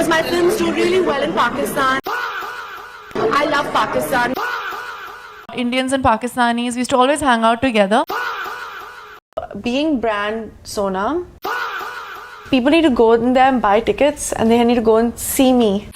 because my films do really well in Pakistan. I love Pakistan. Indians and Pakistanis, we used to always hang out together. Being brand Sonam, people need to go in there and buy tickets, and they need to go and see me.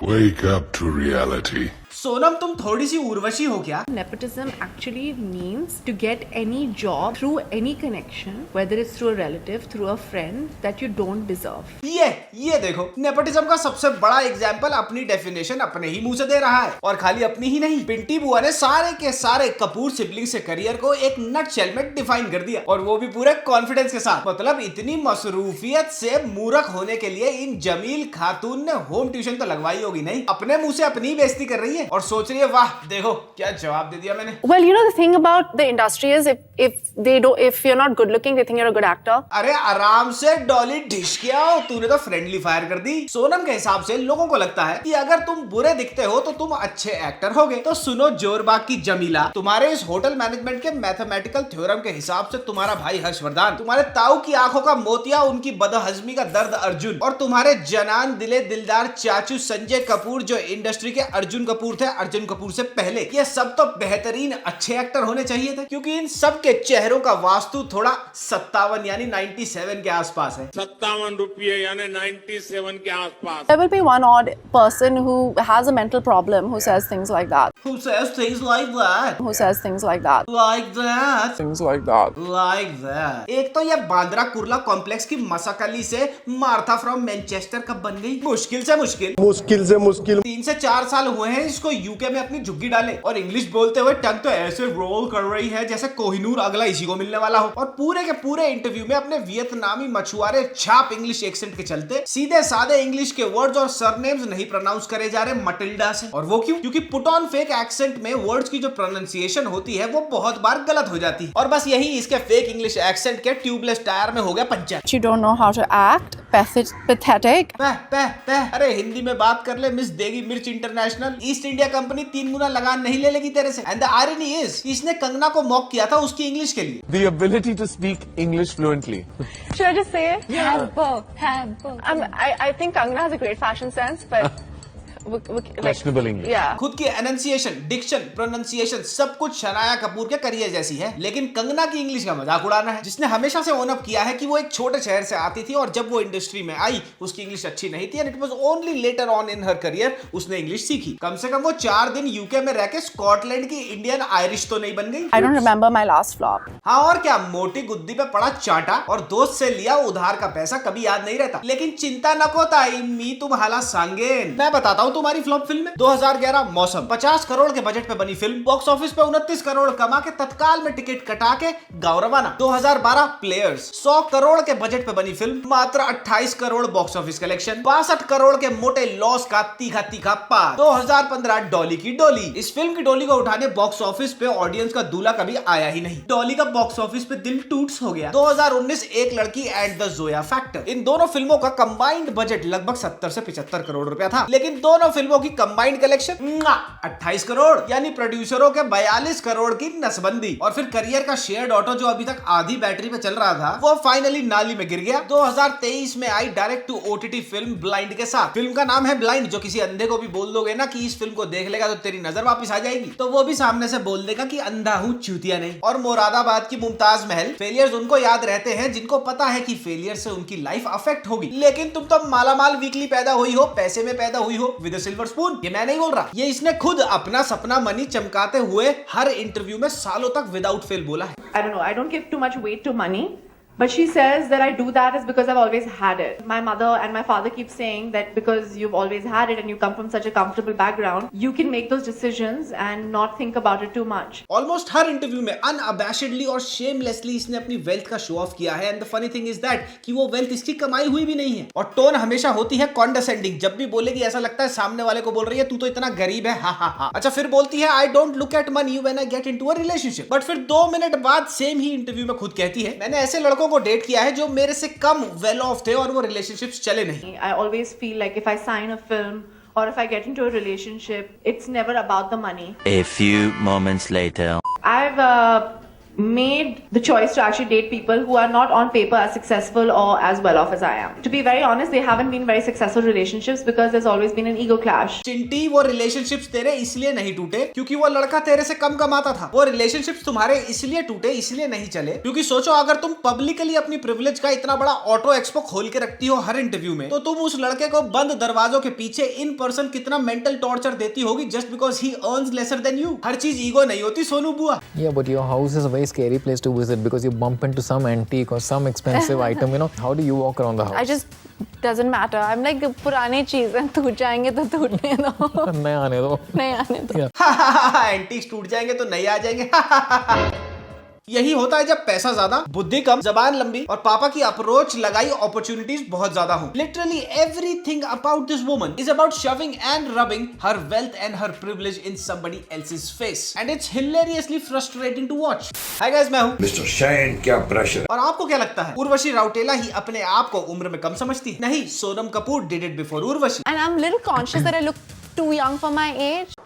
Wake up to reality. Sonam तुम थोड़ी सी उर्वशी हो क्या? Nepotism actually means to get any job through any connection, whether it's through a relative, through a friend that you don't deserve. ये देखो, nepotism का सबसे बड़ा example अपनी डेफिनेशन अपने ही मुंह से दे रहा है, और खाली अपनी ही नहीं, पिंटी बुआ ने सारे के सारे कपूर सिबलिंग से करियर को एक नटशेल में डिफाइन कर दिया, और वो भी पूरे कॉन्फिडेंस के साथ। मतलब इतनी मसरूफियत से मूर्ख होने के लिए इन जमील खातून ने होम ट्यूशन तो लगवाई होगी नहीं, अपने मुंह से अपनी बेइज्जती कर रही है और सोच रही है वाह देखो क्या जवाब दे दिया मैंने। Well, you know the thing about the industry is if you're not good looking, they think you're a good actor. अरे आराम से डॉली डिश के आओ, तूने तो फ्रेंडली फायर कर दी। सोनम के हिसाब से लोगों को लगता है कि अगर तुम बुरे दिखते हो तो तुम अच्छे एक्टर होगे। तो सुनो जोरबाग की जमीला, तुम्हारे इस होटल मैनेजमेंट के मैथमेटिकल थ्योरम के हिसाब से तुम्हारा भाई हर्षवर्धन, तुम्हारे ताऊ की आंखों का मोतिया, उनकी बदहजमी का दर्द अर्जुन, और तुम्हारे जनान दिले दिलदार चाचू संजय कपूर जो इंडस्ट्री के अर्जुन कपूर थे अर्जुन कपूर से पहले, ये सब तो बेहतरीन अच्छे एक्टर होने चाहिए थे, क्योंकि इन सब के चेहरों का वास्तु थोड़ा 57 यानी 97 के आसपास है। 57 रुपये यानी 97 के आसपास। There will be one odd person who has a mental problem who says things like that. Who says things like that? Who says things like that. Like that? Things like that. Like that. एक तो ये Bandra Kurla complex की मसाकली से Martha from Manchester कब बन गई? मुश्किल से मुश्किल 3 से 4 साल हुए हैं इसको यूके में अपनी झुग्गी डाले, और इंग्लिश बोलते हुए टंग तो ऐसे रोल कर रही है जैसे कोहिनूर अगला इसी को मिलने वाला हो, और पूरे के पूरे इंटरव्यू में अपने वियतनामी मछुआरे छाप इंग्लिश एक्सेंट के चलते सीधे साधे इंग्लिश के वर्ड्स और सरनेम्स नहीं प्रोनाउंस करे जा रहे मटिल्डा से। और वो क्यों? क्योंकि पुट ऑन फेक एक्सेंट में वर्ड्स की जो प्रोनाउंसिएशन होती है वो बहुत बार गलत हो जाती है, और बस यही इसके फेक इंग्लिश एक्सेंट के ट्यूबलेस टायर में हो गया puncture. You don't know how to act. Pathetic. अरे हिंदी में बात कर ले मिस देगी मिर्च इंटरनेशनल। ईस्ट इंडिया कंपनी 3 गुना लगान नहीं ले लेगी तेरे से। एंड द आयरनी इज इसने कंगना को मॉक किया था उसकी इंग्लिश के लिए। The ability to speak English fluently. Should I just say it? Handbook. I think Kangana has a great fashion sense, but Questionable English. Yeah. खुद की एनंसिएशन, डिक्शन, प्रोनाउंसिएशन सब कुछ शनाया कपूर के करियर जैसी है, लेकिन कंगना की इंग्लिश का मजाक उड़ाना है, जिसने हमेशा से ओन अप किया है कि वो एक छोटे शहर से आती थी और जब वो इंडस्ट्री में आई उसकी इंग्लिश अच्छी नहीं थी, and it was only later on in her career उसने इंग्लिश सीखी। कम से कम वो 4 दिन यूके में रह के स्कॉटलैंड की इंडियन आयरिश तो नहीं बन गई। I don't remember my last flop. हाँ और क्या, मोटी गुद्दी पे पड़ा चाटा और दोस्त से लिया उधार का पैसा कभी याद नहीं रहता, लेकिन चिंता न को ताई मी तुम हाला सांगेन। मैं बताता हूँ तुम्हारी फ्लॉप फिल्म में 2011 मौसम 50 करोड़ के बजट पे बनी फिल्म, बॉक्स ऑफिस पे 29 करोड़ कमा के तत्काल में टिकट कटा के गौरवाना। 2012 प्लेयर्स 100 करोड़ के बजट पे बनी फिल्म, मात्र 28 crore box office collection, 62 crore के मोटे लॉस का तीखा तीखा पार। 2015 डॉली की डोली, इस फिल्म की डोली को उठाने बॉक्स ऑफिस पे ऑडियंस का दूल्हा कभी आया ही नहीं, डॉली का बॉक्स ऑफिस पे दिल टूट्स हो गया। 2019 एक लड़की एंड द जोया फैक्टर, इन दोनों फिल्मों का कंबाइंड बजट लगभग 70 से 75 करोड़ रुपया था, लेकिन दोनों फिल्मों की कंबाइंड कलेक्शन 28 करोड़, यानी प्रोड्यूसरों के 42 करोड़ की नसबंदी। और फिर करियर का शेयर्ड ऑटो जो अभी तक आधी बैटरी पे चल रहा था वो फाइनली नाली में गिर गया। 2023 में आई direct to OTT film Blind के साथ। फिल्म का नाम है ब्लाइंड, जो किसी अंधे को भी बोल दोगे ना कि इस फिल्म को देख लेगा तो तेरी नजर वापस आ जाएगी, तो वो भी सामने से बोल देगा कि अंधा हूँ चूतिया नहीं। और मुरादाबाद की मुमताज महल, फेलियर्स उनको याद रहते हैं जिनको पता है कि फेलियर से उनकी लाइफ अफेक्ट होगी, लेकिन तुम तो मालामाल वीकली पैदा हुई हो, पैसे में पैदा हुई हो विद अ सिल्वर स्पून। ये मैं नहीं बोल रहा, ये इसने खुद अपना सपना मनी चमकाते हुए हर इंटरव्यू में सालों तक विदाउट फेल बोला है। I don't know. I don't give too much weight to money. But she says that I do that is because I've always had it. My mother and my father keep saying that because you've always had it and you come from such a comfortable background, you can make those decisions and not think about it too much. Almost her interview में unabashedly और shamelessly इसने अपनी wealth का show off किया है, and the funny thing is that कि वो wealth इसकी कमाई हुई भी नहीं है, और टोन हमेशा होती है condescending। जब भी बोलेगी ऐसा लगता है सामने वाले को बोल रही है तू तो इतना गरीब है, हा हा हा। अच्छा फिर बोलती है I don't look at money when I get into a relationship, but फिर 2 मिनट बाद सेम ही इंटरव्यू में खुद कहती है मैंने ऐसे लड़कों को डेट किया है जो मेरे से कम वेल ऑफ थे और वो रिलेशनशिप्स चले नहीं। I always feel like if I sign a film or if I get into a relationship, it's never about the money. A few moments later. I've made the choice to actually date people who are not on paper as successful or as well off as I am. To be very honest, they haven't been very successful relationships because there's always been an ego clash. चिंटी, वो relationships तेरे इसलिए नहीं टूटे क्योंकि वो लड़का तेरे से कम कमाता था। वो रिलेशनशिप्स तुम्हारे इसलिए टूटे, इसलिए नहीं चले क्योंकि सोचो अगर तुम पब्लिकली अपनी प्रिविलेज का इतना बड़ा ऑटो एक्सपो खोल के रखती हो हर इंटरव्यू में, तो तुम उस लड़के को बंद दरवाजों के पीछे इन पर्सन कितना मेंटल टॉर्चर देती होगी just because he earns lesser than you. हर चीज ईगो नहीं होती सोनू बुआ। Yeah, but your house is a very scary place to visit because you bump into some antique or some expensive item, you know. How do you walk around the house? I just doesn't matter. I'm like पुरानी चीजें टूट जाएंगे तो टूटने दो, नए आने दो। नहीं आने दो। एंटीक्स टूट जाएंगे तो नहीं आ जाएंगे। यही होता है जब पैसा ज्यादा, बुद्धि कम, जबान लंबी और पापा की अप्रोच लगाई अपॉर्चुनिटीज बहुत ज्यादा हो। Literally everything about this woman is about shoving and rubbing her wealth and her privilege in somebody else's face and it's hilariously frustrating to watch. Hi guys, मैं हूं मिस्टर शैन, क्या प्रेशर। और आपको क्या लगता है, उर्वशी राउटेला ही अपने आप को उम्र में कम समझती है? नहीं, Sonam Kapoor did it before Urvashi. And I'm a little conscious that I look too young for my age.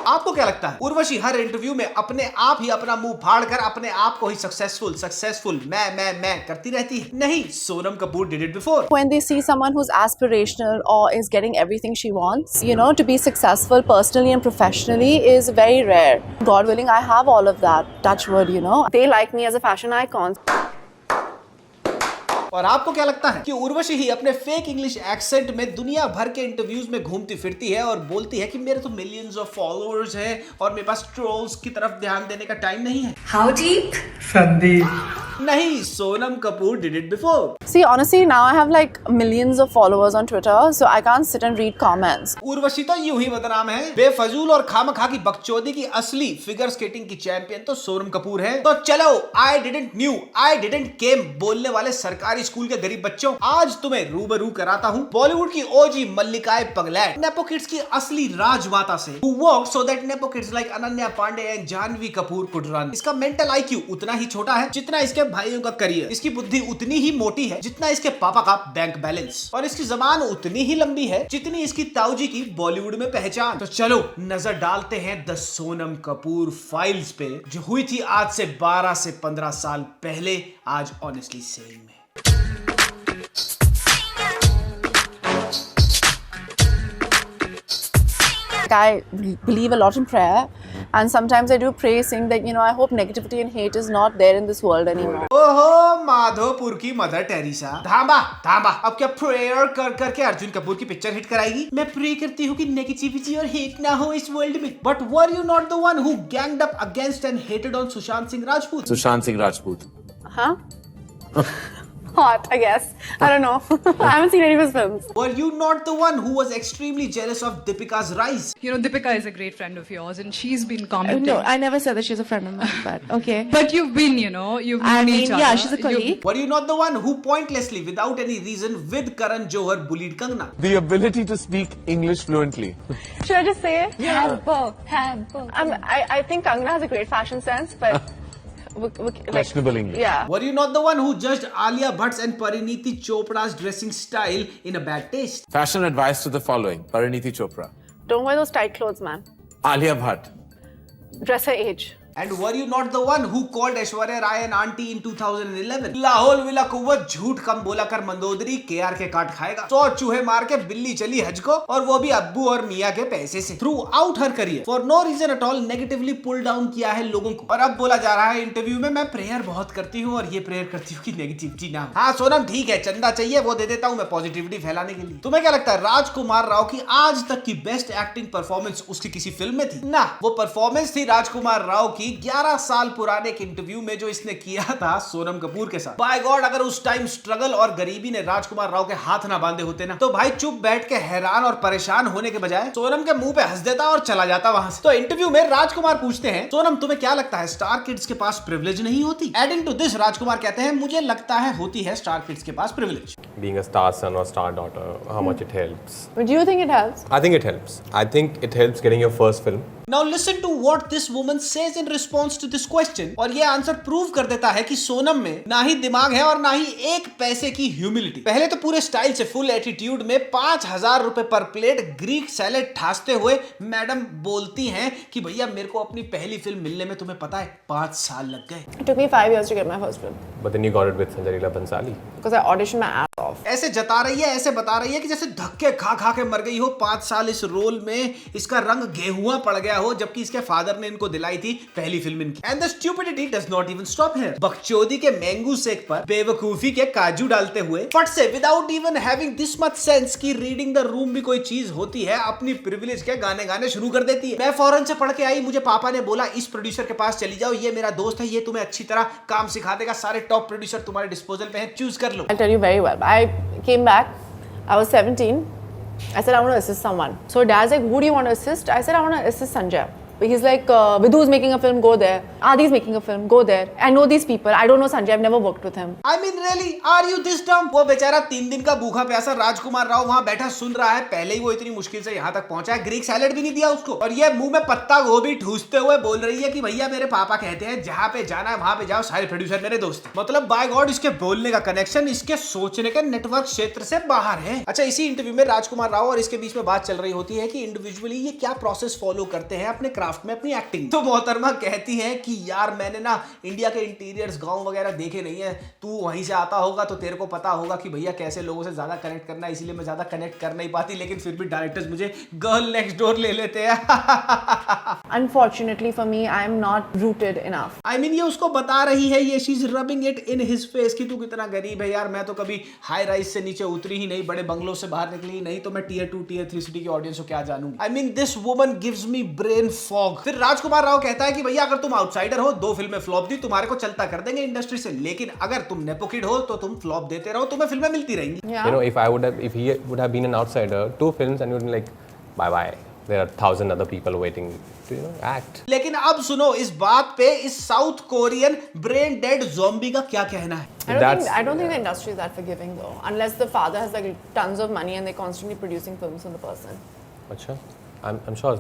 आपको क्या लगता है, उर्वशी हर इंटरव्यू में अपने आप ही अपना मुंह फाड़ कर अपने आप को ही सक्सेसफुल मैं करती रहती है? नहीं, Sonam Kapoor did it before. When they see someone who's aspirational or is getting everything she wants, you know, to be successful personally and professionally is very rare. God willing, I have all of that. Touch wood, you know. They like me as a fashion icon. और आपको क्या लगता है कि उर्वशी ही अपने fake English accent में दुनिया भर के इंटरव्यूज में घूमती फिरती है और बोलती है कि मेरे तो मिलियंस ऑफ फॉलोअर्स हैं और मेरे पास ट्रोल्स की तरफ ध्यान देने का टाइम नहीं है? How deep? नहीं, Sonam Kapoor did it before. See, honestly, now I have like millions of followers on Twitter, so I can't sit and read comments. Urvashi तो यूं ही बदनाम है। बेफजूल और खामखा की बकचोदी की असली फिगर स्केटिंग की चैंपियन तो सोनम कपूर है। तो चलो, आई डिडंट केम बोलने वाले सरकारी स्कूल के गरीब बच्चों, आज तुम्हें रूबरू कराता हूँ बॉलीवुड की ओजी मल्लिकाए पगलैट, नेपो किड्स की असली राजमाता से, who worked so that nepo kids like Ananya Pandey and Janhvi Kapoor could run। इसका मेंटल IQ उतना ही छोटा है जितना इसके भाइयों का करियर, इसकी बुद्धि उतनी ही मोटी है जितना इसके पापा का बैंक बैलेंस, और इसकी जबान उतनी ही लंबी है जितनी इसकी ताऊजी की बॉलीवुड में पहचान। तो चलो नजर डालते हैं द सोनम कपूर फाइल्स पे, जो हुई थी आज से 12 से 15 साल पहले, आज ऑनेस्टली सेइंग में। I believe a lot in prayer, and sometimes I do pray saying that, you know, I hope negativity and hate is not there in this world anymore. ओहो, माधोपुर की मदर टेरेसा। धामा अब क्या prayer कर करके अर्जुन कपूर की picture hit कराएगी? मैं प्रे करती हूँ कि नेगेटिविटी और हेट ना हो इस वर्ल्ड में। But were you not the one who ganged up against and hated on Sushant Singh Rajput? Sushant Singh Rajput. Huh? Hot, I guess. I don't know. I haven't seen any of his films. Were you not the one who was extremely jealous of Deepika's rise? You know, Deepika is a great friend of yours, and she's been commenting. No, I never said that she's a friend of mine, but okay. But you've been, you know, you've known each other. Yeah, she's a colleague. Were you not the one who pointlessly, without any reason, with Karan Johar bullied Kangna? The ability to speak English fluently. Should I just say it? I think Kangna has a great fashion sense, but Questionable English. Yeah. Were you not the one who judged Alia Bhatt's and Parineeti Chopra's dressing style in a bad taste? Fashion advice to the following: Parineeti Chopra, Don't wear those tight clothes, man. Alia Bhatt, Dress her age. And were you not the one who called Aishwarya Rai an auntie in 2011? लाहौल विला कुव्वत झूठ कम बोला कर Mandodari KR के काट खाएगा। 100 चूहे मार के बिल्ली चली हज को, और वो भी अब्बू और मियाँ के पैसे से। Throughout her career for no reason at all negatively pull down किया है लोगों को, और अब बोला जा रहा है इंटरव्यू में मैं प्रेयर बहुत करती हूँ और ये प्रेयर करती हूँ कि नेगेटिविटी ना। हाँ सोनम, ठीक है, चंदा चाहिए वो दे देता हूँ मैं पॉजिटिविटी फैलाने के लिए। तुम्हें क्या लगता है राजकुमार राव की आज तक की बेस्ट एक्टिंग परफॉर्मेंस उसकी किसी फिल्म में थी? ना, वो परफॉर्मेंस थी राजकुमार राव की 11 साल पुराने एक इंटरव्यू में जो इसने किया था सोनम कपूर के साथ। बाय गॉड, अगर उस टाइम स्ट्रगल और गरीबी ने राजकुमार राव के हाथ ना बांधे होते ना, तो भाई चुप बैठ के हैरान और परेशान होने के बजाय सोनम के मुंह पे हंस देता और चला जाता वहां से। तो इंटरव्यू में राजकुमार पूछते हैं, सोनम तुम्हें क्या लगता है स्टार किड्स के पास प्रिविलेज नहीं होती? एडिंग टू दिस, राजकुमार कहते हैं मुझे लगता है होती है स्टार किड्स के पास privilege. Being a star son or star daughter, how much it helps. But do you think it helps? I think it helps. I think it helps getting your first film. Now listen to what this woman says in response to this question, और ये answer prove कर देता है कि सोनम में ना ही दिमाग है और ना ही एक पैसे की ह्यूमिलिटी। पहले तो पूरे स्टाइल से फुल एटीट्यूड में 5000 रुपए पर प्लेट ग्रीक सैलेड ठासते हुए मैडम बोलती हैं कि भैया मेरे को अपनी पहली फिल्म मिलने में तुम्हें पता है 5 साल लग गए। It took me 5 years to get my first film But then you got it with Sanjay Leela Bhansali. because I auditioned my ass off. ऐसे जता रही है, ऐसे बता रही है कि जैसे धक्के खा खा के मर गई हो। 5 साल इस रोल में इसका रंग गेहुआ पड़ गया हो, जबकि इसके फादर ने इनको दिलाई थी पहली फिल्म इनकी। And the stupidity does not even stop here. बकचोदी के मैंगो शेक पर बेवकूफी के काजू डालते हुए फट से without even having this much sense की रीडिंग द रूम भी कोई चीज होती है, अपनी प्रिविलेज के गाने गाने शुरू कर देती है। मैं फॉरेन से पढ़ के आई, मुझे पापा ने बोला इस प्रोड्यूसर के पास चली जाओ, ये मेरा दोस्त है, ये तुम्हें अच्छी तरह काम सिखा देगा, सारे टॉप प्रोड्यूसर तुम्हारे डिस्पोजल पे हैं, चूज कर लो। I'll tell you very well. I came back. I was 17. I said I want to assist someone. So dad's like, who do you want to assist? I said I want to assist Sanjay. But he's like, Vidhu's making a film, go there. Adi's making a film, go there. I know these people. I don't know Sanjay. I've never worked with him. I mean really, are you this dumb? वो बेचारा 3 दिन का भूखा प्यासा राजकुमार राव वहां बैठा सुन रहा है। पहले ही वो इतनी मुश्किल से यहाँ तक पहुंचा है, ग्रीक सैलेड भी नहीं दिया उसको, और ये मुंह में पत्ता गोभी ठूसते हुए बोल रही है कि भैया मेरे पापा कहते हैं जहाँ पे जाना है वहां पे जाओ, सारे प्रोड्यूसर मेरे दोस्त। मतलब बाय गॉड, इसके बोलने का कनेक्शन इसके सोचने के नेटवर्क क्षेत्र से बाहर है। अच्छा, इसी इंटरव्यू में राजकुमार राव और इसके बीच में बात चल रही होती है कि इंडिविजुअली ये क्या प्रोसेस फॉलो करते हैं अपने क्राफ्ट में, अपनी एक्टिंग। तो मोहतरमा कहती है कि यार मैंने ना इंडिया के इंटीरियर्स गांव वगैरह देखे नहीं है, तू वहीं से आता होगा तो तेरे को पता होगा कि भैया कैसे लोगों से ज्यादा कनेक्ट करना है, इसीलिए मैं ज्यादा कनेक्ट कर नहीं पाती, लेकिन फिर भी डायरेक्टर्स मुझे गर्ल नेक्स्ट डोर ले लेते हैं। Unfortunately for me, I am not rooted enough. I mean, ये उसको बता रही है, ये शीज rubbing it in his face कि तू कितना गरीब है यार, मैं तो कभी हाई राइज से नीचे उतरी ही नहीं, बड़े बंगलों से बाहर निकली ही नहीं, तो मैं टियर 2 टियर 3 सिटी की ऑडियंस को क्या जानूं। I mean, this woman gives me brain fog। फिर राजकुमार राव कहता है कि भैया अगर तुम आउटसाइडर हो, 2 फिल्में फ्लॉप दी, तुम्हारे को चलता कर देंगे इंडस्ट्री से, लेकिन अगर तुम नेपोकिड हो तो तुम फ्लॉप देते रहो, तुम्हें फिल्में मिलती रहेंगी। Yeah. You know, if he would have been an outsider, 2 films and you would be like, bye bye. There are 1,000 other people waiting to, act. लेकिन अब सुनो इस बात पे इस south Korean brain dead zombie का क्या कहना है। I don't think the industry is that forgiving though, unless the father has like tons of money and they're constantly producing films on the person. Acha? I'm sure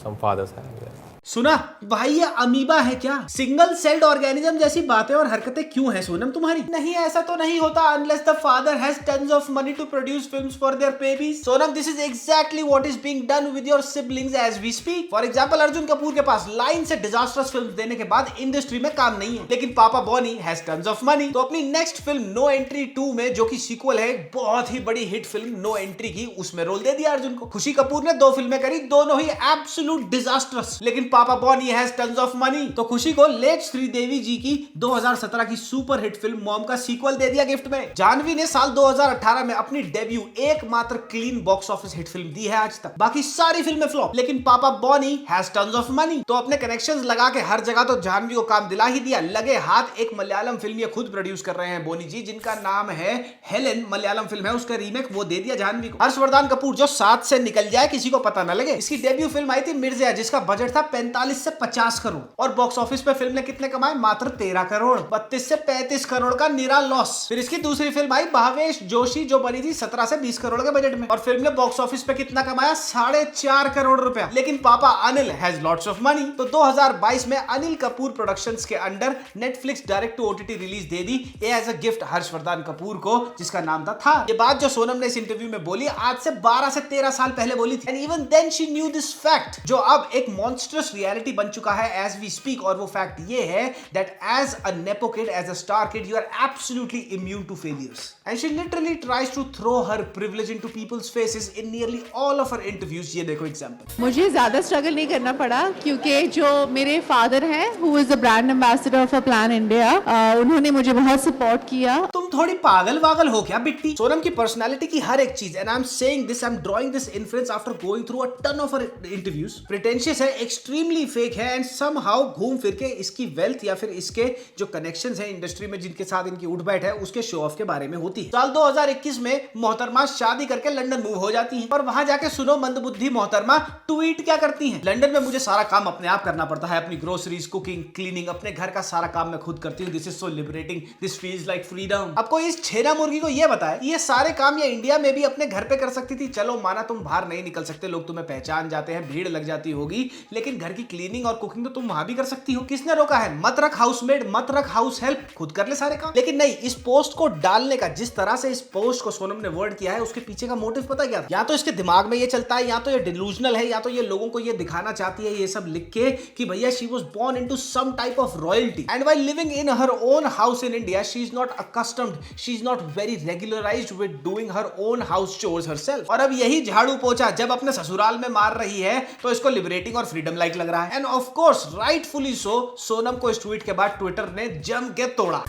some fathers have. Yeah. सुना भाई, ये amoeba है क्या? Single celled organism जैसी बातें और हरकतें क्यों हैं सोनम तुम्हारी? नहीं, ऐसा तो नहीं होता unless the father has tons of money to produce films for their babies. Sonam, this is exactly what is being done with your siblings as we speak. For example, Arjun Kapoor के पास लाइन से डिजास्टर्स फिल्म्स देने के बाद industry में काम नहीं है, लेकिन पापा Boney has tons of money, तो अपनी नेक्स्ट फिल्म नो एंट्री 2 में, जो कि सीक्वल है एक बहुत ही बड़ी हिट फिल्म नो एंट्री की, उसमें रोल दे दिया अर्जुन को। खुशी कपूर ने 2 फिल्में करी, दोनों ही एब्सोल्यूट डिजास्टर्स, लेकिन पापा Boney has tons of money, तो खुशी को लेट श्रीदेवी जी की 2017 की सुपर हिट फिल्म मॉम का सीक्वल दे दिया गिफ्ट में। जानवी ने साल 2018 में अपनी डेब्यू एकमात्र clean box office hit film दी है आज तक, बाकी सारी फिल्में फ्लॉप, लेकिन पापा Boney has tons of money, तो अपने कनेक्शंस लगा के हर जगह तो जानवी को काम दिला ही दिया। लगे हाथ एक मलयालम फिल्म ये खुद प्रोड्यूस कर रहे हैं बोनी जी, जिनका नाम है हेलेन, मलयालम फिल्म है, उसका रीमेक वो दे दिया जानवी को। हर्षवर्धन कपूर जो 7 से निकल जाए किसी को पता न लगे, इसकी डेब्यू फिल्म आई थी मिर्जा, जिसका बजट था 45 से 50 करोड़, और बॉक्स ऑफिस पे फिल्म ने कितने कमाए? मात्र 13 करोड़, 32 से 35 करोड़ का निरा लॉस। फिर इसकी दूसरी फिल्म आई भावेश जोशी, जो बनी थी 17 से 20 करोड़ के बजट में, और फिल्म ने बॉक्स ऑफिस पे कितना कमाया? 4.5 करोड़ रुपया। लेकिन पापा Anil has lots of money, तो 2022 में अनिल कपूर प्रोडक्शंस के under Netflix direct to OTT release दे दी as a gift Harshvardhan Kapoor को, जिसका नाम था थार। ये बात जो सोनम ने इस इंटरव्यू में बोली आज से 12 से 13 साल पहले बोली थी, and even then she knew this fact, जो अब एक मॉन्स्टरस रियलिटी बन चुका है as we speak, और वो फैक्ट ये है that as a nepo kid, as a star kid, you are absolutely immune to failures, and she literally tries to throw her privilege into people's faces in nearly all of her interviews। ये देखो example. मुझे ज्यादा struggle नहीं करना पड़ा, क्योंकि जो मेरे फादर हैं who is the brand ambassador for Plan India, उन्होंने मुझे बहुत सपोर्ट किया। तुम थोड़ी पागल वागल हो क्या बिट्टी? सोनम की पर्सनालिटी की हर एक चीज, and I am saying this, I am drawing this influence after going through a ton of her interviews, pretentious है, एक्सट्रीमली फेक है, एंड समहाउ घूम फिर के इसकी वेल्थ या फिर इसके जो कनेक्शंस हैं इंडस्ट्री में जिनके साथ इनकी उठ बैठ है, उसके शो ऑफ के बारे में होती है। साल 2021 में मोहतरमा शादी करके लंदन मूव हो जाती हैं, और वहां जाके सुनो मंदबुद्धि मोहतरमा ट्वीट क्या करती हैं? लंदन में मुझे सारा काम अपने आप करना पड़ता है, अपनी ग्रोसरीज, कुकिंग, क्लीनिंग, अपने घर का सारा काम मैं खुद करती हूँ, this is so liberating, this feels like freedom. अब कोई इस छेना मुर्गी को ये बताए ये सारे काम ये इंडिया में भी अपने घर पे कर सकती थी। चलो माना तुम बाहर नहीं निकल सकते, लोग तुम्हें पहचान जाते हैं, भीड़ लग जाती होगी, लेकिन घर की क्लीनिंग और कुकिंग तो तुम वहां भी कर सकती हो। किसने रोका है? मत रख हाउसमेड, मत रख हाउस हेल्प, खुद कर ले सारे काम। लेकिन नहीं, इस पोस्ट को डालने का, जिस तरह से इस पोस्ट को सोनम ने वर्ड किया है, उसके पीछे का मोटिव पता क्या था? या तो इसके दिमाग में ये चलता है, या तो ये डिलूजनल है, या तो ये लोगों को ये दिखाना चाहती है ये सब लिख के कि भैया she was born into some type of royalty and while living in her own house in India she is not accustomed, she is not very regularized with doing her own house chores herself. और अब यही झाड़ू पोछा जब अपने ससुराल में मार रही है तो इसको लिबरेटिंग और फ्रीडम लाइक लग रहा है। End of course rightfully so, Sonam को इस ट्वीट के बाद ट्विटर ने जम के तोड़ा।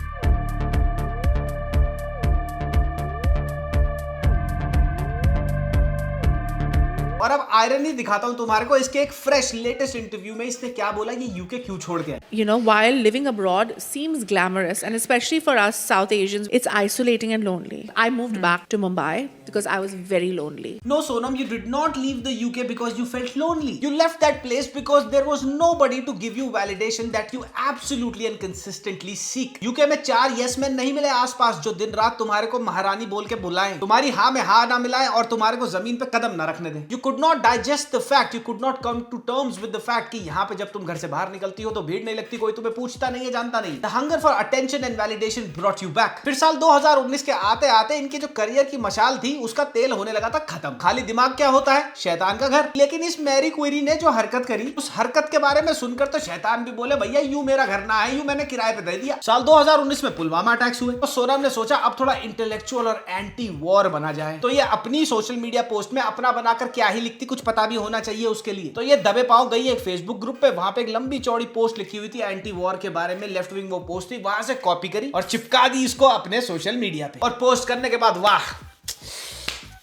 और अब आयरनी दिखाता हूं तुम्हारे को इसके एक फ्रेश लेटेस्ट इंटरव्यू में इसने क्या बोला, ये यूके क्यों छोड़ के आए। You know, while living abroad seems glamorous, and especially for us South Asians, it's isolating and lonely. I moved back to Mumbai because I was very lonely. No, Sonam, you did not leave the UK because you felt lonely. You left that place because there was nobody to give you validation that you absolutely and consistently seek. UK में 4 yes men नहीं मिले आसपास जो दिन रात तुम्हारे को महारानी बोल के बुलाएं, तुम्हारी हाँ में हाँ ना मिलाएं और तुम्हारे को जमीन पे कदम ना रखने दें। You could not digest the fact, you could not come to terms with the fact कि यहाँ पे जब तुम घर से बाहर निकलती हो तो भीड़ नहीं लगती, कोई तुम्हें पूछता नहीं है, जानता नहीं। The hunger for attention and validation brought you back. फिर साल 2019 के आते आते इनके जो करियर की मशाल थी उसका तेल होने लगा था खत्म। खाली दिमाग क्या होता है? शैतान का घर। लेकिन इस मैरी क्वेरी ने जो हरकत करी, उस हरकत के बारे में सुनकर तो शैतान भी बोले भैया यूं मेरा घर ना है, यूं मैंने किराए पे दे दिया। साल 2019 में पुलवामा अटैक्स हुए तो सोनम ने सोचा अब थोड़ा इंटेलेक्चुअल और एंटी वॉर बना जाए, तो ये अपनी सोशल मीडिया पोस्ट में अपना बनाकर क्या ही लिखती, कुछ पता भी होना चाहिए उसके लिए। तो ये दबे पांव गई एक फेसबुक ग्रुप पे, वहां पे एक लंबी चौड़ी पोस्ट लिखी हुई थी एंटी वॉर के बारे में, लेफ्ट विंग वो पोस्ट थी, वहां से कॉपी करी और चिपका दी इसको अपने सोशल मीडिया पे। और पोस्ट करने के बाद वाह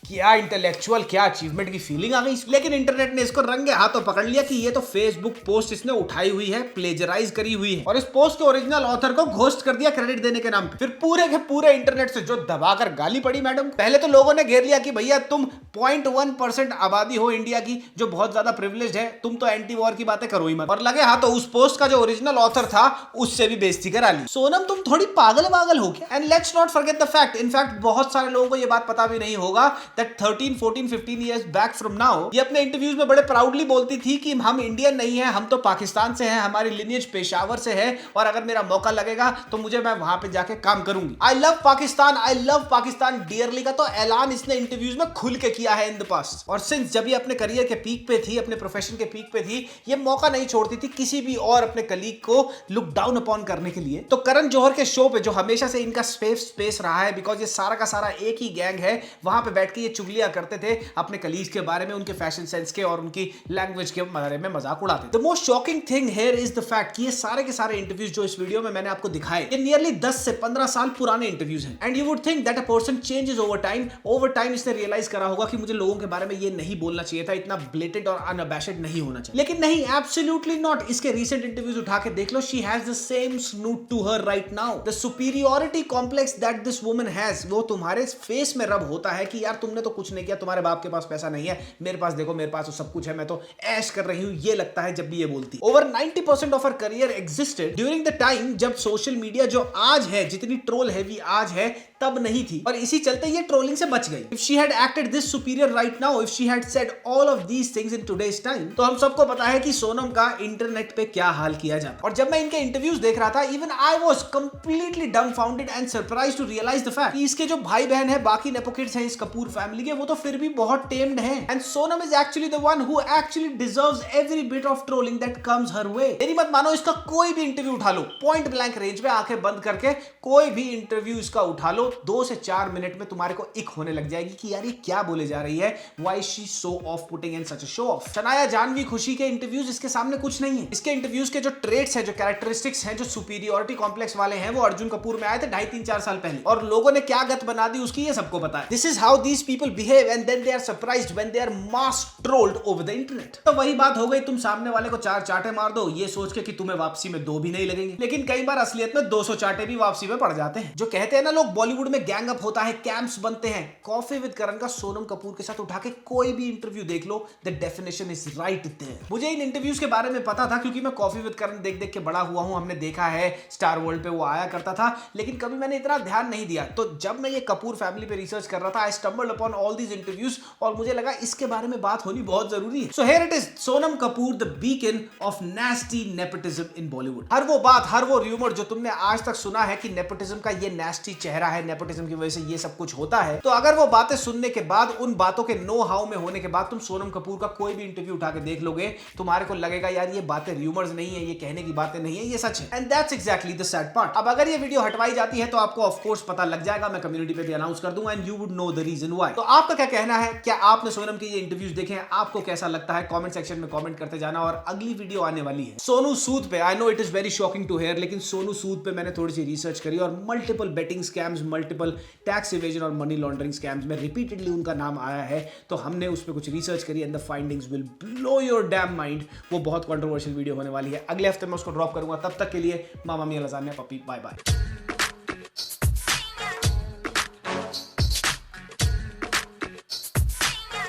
क्या इंटेलेक्चुअल, क्या अचीवमेंट की फीलिंग आ गई। लेकिन इंटरनेट ने इसको रंगे हाथों पकड़ लिया कि ये तो फेसबुक पोस्ट इसने उठाई हुई है, प्लेजराइज करी हुई है, और इस पोस्ट के ओरिजिनल ऑथर को घोस्ट कर दिया क्रेडिट देने के नाम पे। फिर पूरे के पूरे इंटरनेट से जो दबाकर गाली पड़ी मैडम। पहले तो लोगों ने घेर लिया कि भैया तुम 0.1% आबादी हो इंडिया की जो बहुत ज्यादा प्रिविलेज्ड है, तुम तो एंटी वॉर की बातें करो ही मत। और लगे हाथों उस पोस्ट का जो ओरिजिनल ऑथर था उससे भी बेइज्जती करा ली। सोनम तुम थोड़ी पागल हो क्या? And let's not forget the fact, in fact बहुत सारे लोगों को यह बात पता भी नहीं होगा that 13, 14, 15 years back from now ये अपने इंटरव्यूज में बड़े प्राउडली बोलती थी कि हम इंडियन नहीं है, हम तो पाकिस्तान से हैं, हमारी लिनियज पेशावर से है, और अगर मेरा मौका लगेगा तो मैं वहां पे जाके काम करूंगी। आई लव पाकिस्तान डियरली का तो ऐलान इसने इंटरव्यूज में खुल के किया है इन द पास्ट। और सिंस जब ये अपने करियर के पीक पे थी, अपने प्रोफेशन के पीक पे थी, ये मौका नहीं छोड़ती थी किसी भी और अपने कलीग को लुक डाउन अपॉन करने के लिए। तो करण जौहर के शो पे जो हमेशा से इनका सेफ स्पेस रहा है, बिकॉज ये सारा का सारा एक ही गैंग है, वहां पे बैठ के ये चुगलियां करते थे अपने कलीग्स के बारे में, उनके फैशन सेंस के और उनकी लैंग्वेज के बारे में मजाक उड़ाते। The most shocking thing here is the fact कि ये सारे के सारे इंटरव्यूज जो इस वीडियो में मैंने आपको दिखाए, ये नियरली 10 से 15 साल पुराने इंटरव्यूज हैं। And you would think that a person changes over time. Over time इसने रियलाइज करा होगा कि मुझे लोगों के बारे में ये नहीं बोलना चाहिए था, इतना ब्लेटेंट और अनअबैशड नहीं होना चाहिए। लेकिन नहीं, एब्सोल्युटली नॉट। इसके रीसेंट इंटरव्यूज उठा के देख लो, she has the same snoot to her right now. The superiority complex that this woman has, वो तुम्हारे फेस में रब होता है कि यार तुमने तो कुछ नहीं किया, तुम्हारे बाप के पास पैसा नहीं है, मेरे पास देखो, मेरे पास तो सब कुछ है, मैं तो ऐश कर रही हूं, ये लगता है जब भी ये बोलती। Over 90% of her career existed during the time जब सोशल मीडिया जो आज है, जितनी ट्रोल हैवी आज है, तब नहीं थी, और इसी चलते ये ट्रोलिंग से बच गई। If she had acted this superior right now, if she had said all of these things in today's time, तो हम सबको पता है कि सोनम का इंटरनेट पे क्या हाल किया जाता। और जब मैं इनके इंटरव्यूज देख रहा था, even I was completely dumbfounded and surprised to realise the fact कि इसके जो भाई बहन है, बाकी नेपो किड्स हैं इस कपूर फैमिली के, वो तो फिर भी बहुत टेम्ड हैं। And Sonam is actually the one who actually deserves every bit of trolling that comes her way. मेरी मत मानो, इसका कोई भी इंटरव्यू उठा लो, पॉइंट ब्लैंक रेंज में आंखें बंद करके कोई भी इंटरव्यू इसका उठा लो, 2 से 4 मिनट में तुम्हारे को इक होने लग जाएगी कि यार ये क्या बोले जा रही है, why she show off putting in such a show off. Shanaya Janhvi Khushi के इंटरव्यूज इसके सामने कुछ नहीं है। इसके इंटरव्यूज के जो ट्रेट्स हैं, जो कैरेक्टरिस्टिक्स हैं, जो सुपीरियरिटी कॉम्प्लेक्स वाले हैं, वो अर्जुन कपूर में आए थे 2.5-3-4 साल पहले, और लोगों ने क्या गत बना दी उसकी, ये सबको पता है। This is how these people behave and then they are surprised when they are mass trolled over the internet. तो वही बात हो गई, तुम सामने वाले को 4 चाटे मार दो ये सोच के कि तुम्हें वापसी में 2 भी नहीं लगेंगे, लेकिन कई बार असलियत में 200 चाटे भी वापसी में पड़ जाते हैं। जो कहते हैं ना लोग, बॉलीवुड बॉलीवुड में गैंग अप होता है, कैंप्स बनते हैं। कॉफी विद करण का सोनम कपूर के साथ उठा के कोई भी इंटरव्यू देख लो, the definition is right there. मुझे इन इंटरव्यूज के बारे में पता था क्योंकि मैं कॉफी विद करण देख देख के बड़ा हुआ हूं। हमने देखा है स्टार वर्ल्ड पे वो आया करता था, लेकिन कभी मैंने इतना ध्यान नहीं दिया। तो जब मैं ये कपूर फैमिली पे रिसर्च कर रहा था, आई stumbled upon all these interviews और मुझे लगा इसके बारे में बात होनी बहुत जरूरी है। So here it is, Sonam Kapoor the beacon of nasty nepotism in Bollywood। हर वो बात, हर वो र्यूमर जो तुमने आज तक सुना है कि नेपोटिज्म का ये nasty चेहरा है, नेपोटिज्म की वजह से ये सब कुछ होता है, तो अगर वो बातें सुनने के बाद, उन बातों के नो हाउ में होने के बाद तुम सोनम कपूर का कोई भी इंटरव्यू उठा के देख लोगे, तुम्हारे को लगेगा यार ये बातें र्यूमर्स नहीं है, ये कहने की बातें नहीं है, ये सच है। And that's exactly the sad part. अब अगर ये वीडियो हटवाई जाती है तो आपको ऑफ कोर्स पता लग जाएगा, मैं कम्युनिटी पे भी अनाउंस कर दूंगा and you would know the reason why. तो आपका क्या कहना है? क्या आपने सोनम के ये इंटरव्यूज देखे हैं? आपको कैसा लगता है? कमेंट सेक्शन में कमेंट करते जाना। और अगली वीडियो आने वाली है सोनू सूद पे। I know it is very shocking to hear, लेकिन सोनू सूद पे मैंने थोड़ी सी रिसर्च करी और multiple betting scams, multiple tax evasion और मनी लॉन्ड्रिंग स्कैम्स में रिपीटेडली उनका नाम आया है। तो हमने उस पर कुछ रिसर्च करी and the findings will blow your dam mind. वो बहुत कंट्रोवर्शियल वीडियो होने वाली है, अगले हफ्ते मैं उसको ड्रॉप करूंगा। तब तक के लिए मामा मियां लजानिया पप्पी, बाय बाय।